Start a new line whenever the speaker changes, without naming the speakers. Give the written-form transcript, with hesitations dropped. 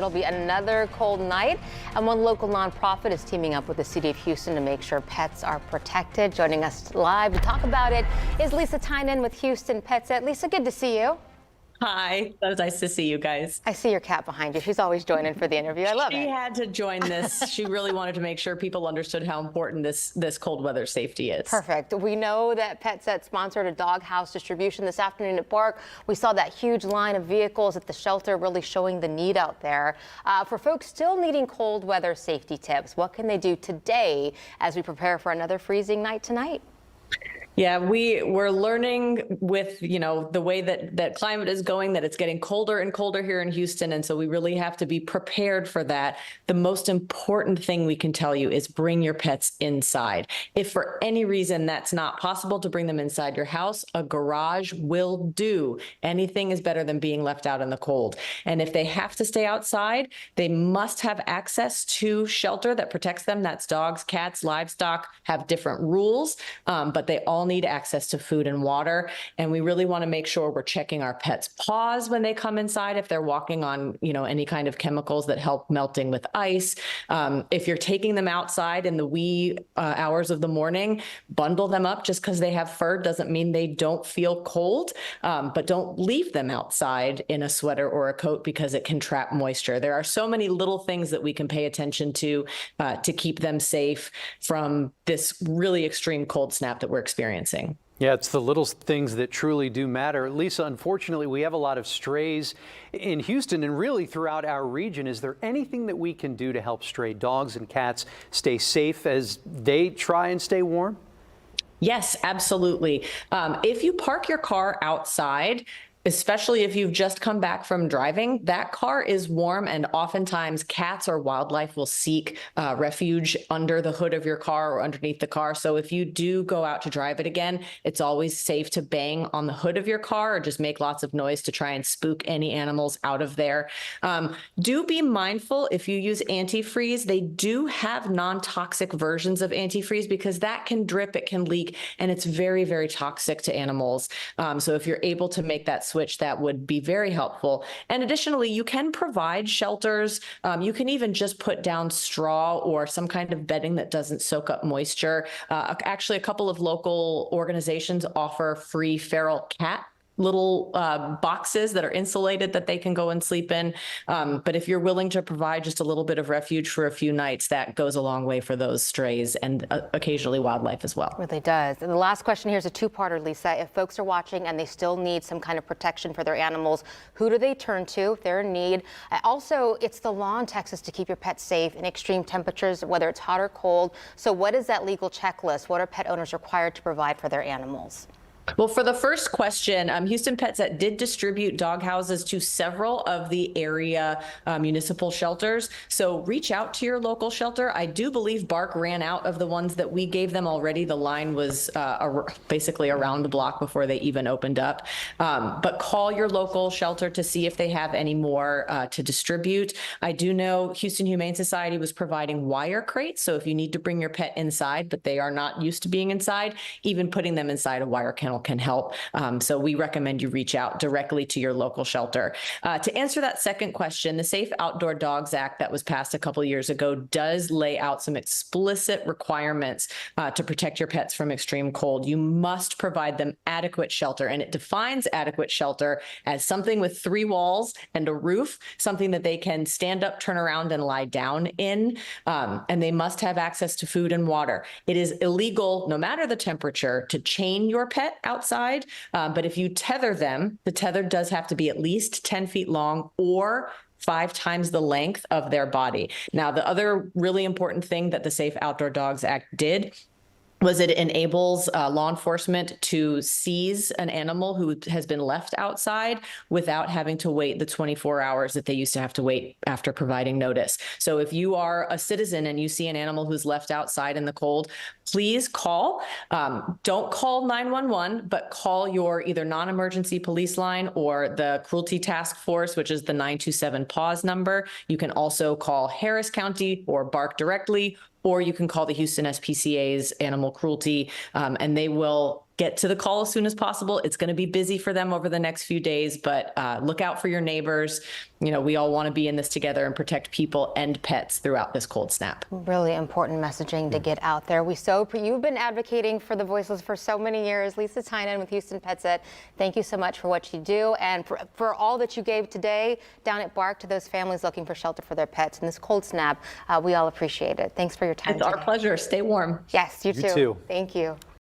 It'll be another cold night, and one local nonprofit is teaming up with the city of Houston to make sure pets are protected. Joining us live to talk about it is Lisa Tynan with Houston PetSet. Lisa, good to see you.
Hi, that was nice to see you guys.
I see your cat behind you. She's always joining for the interview. I love it.
She had to join this. She really wanted to make sure people understood how important this cold weather safety is.
Perfect. We know that PetSet sponsored a doghouse distribution this afternoon at BARC. We saw that huge line of vehicles at the shelter, really showing the need out there. For folks still needing cold weather safety tips, what can they do today as we prepare for another freezing night tonight?
Yeah, we're learning with, the way that climate is going, that it's getting colder and colder here in Houston. And so we really have to be prepared for that. The most important thing we can tell you is bring your pets inside. If for any reason that's not possible to bring them inside your house, a garage will do. Anything is better than being left out in the cold. And if they have to stay outside, they must have access to shelter that protects them. That's dogs, cats, livestock have different rules, but they all need access to food and water. And we really want to make sure we're checking our pets' paws when they come inside, if they're walking on, any kind of chemicals that help melting with ice. If you're taking them outside in the wee hours of the morning, bundle them up. Just because they have fur doesn't mean they don't feel cold, but don't leave them outside in a sweater or a coat because it can trap moisture. There are so many little things that we can pay attention to keep them safe from this really extreme cold snap that we're experiencing.
Yeah, it's the little things that truly do matter. Lisa, unfortunately, we have a lot of strays in Houston and really throughout our region. Is there anything that we can do to help stray dogs and cats stay safe as they try and stay warm?
Yes, absolutely. If you park your car outside, especially if you've just come back from driving, that car is warm, and oftentimes cats or wildlife will seek refuge under the hood of your car or underneath the car. So if you do go out to drive it again, it's always safe to bang on the hood of your car or just make lots of noise to try and spook any animals out of there. Do be mindful if you use antifreeze. They do have non-toxic versions of antifreeze because that can drip, it can leak, and it's very, very toxic to animals. So if you're able to make that switch, that would be very helpful. And additionally, you can provide shelters. You can even just put down straw or some kind of bedding that doesn't soak up moisture. Actually, a couple of local organizations offer free feral cat little boxes that are insulated that they can go and sleep in. But if you're willing to provide just a little bit of refuge for a few nights, that goes a long way for those strays and occasionally wildlife as well.
It really does. And the last question here is a two-parter, Lisa. If folks are watching and they still need some kind of protection for their animals, who do they turn to if they're in need? Also, it's the law in Texas to keep your pets safe in extreme temperatures, whether it's hot or cold. So what is that legal checklist? What are pet owners required to provide for their animals?
Well, for the first question, Houston PetSet did distribute dog houses to several of the area municipal shelters. So reach out to your local shelter. I do believe BARC ran out of the ones that we gave them already. The line was basically around the block before they even opened up. But call your local shelter to see if they have any more to distribute. I do know Houston Humane Society was providing wire crates. So if you need to bring your pet inside, but they are not used to being inside, even putting them inside a wire kennel can help. So we recommend you reach out directly to your local shelter. To answer that second question, the Safe Outdoor Dogs Act that was passed a couple years ago does lay out some explicit requirements to protect your pets from extreme cold. You must provide them adequate shelter, and it defines adequate shelter as something with 3 walls and a roof, something that they can stand up, turn around, and lie down in, and they must have access to food and water. It is illegal, no matter the temperature, to chain your pet outside, but if you tether them, the tether does have to be at least 10 feet long or 5 times the length of their body. Now, the other really important thing that the Safe Outdoor Dogs Act did was it enables law enforcement to seize an animal who has been left outside without having to wait the 24 hours that they used to have to wait after providing notice. So if you are a citizen and you see an animal who's left outside in the cold, please call. Don't call 911, but call your either non-emergency police line or the Cruelty Task Force, which is the 927 PAWS number. You can also call Harris County or BARC directly, or you can call the Houston SPCA's Animal Cruelty, and they will get to the call as soon as possible. It's going to be busy for them over the next few days, but look out for your neighbors. You know, we all want to be in this together and protect people and pets throughout this cold snap.
Really important messaging to get out there. You've been advocating for the voiceless for so many years. Lisa Tynan with Houston PetSet, thank you so much for what you do and for all that you gave today down at BARC to those families looking for shelter for their pets in this cold snap. We all appreciate it. Thanks for your time
It's
today.
our pleasure. Stay warm.
Yes, you too.
You too.
Thank you.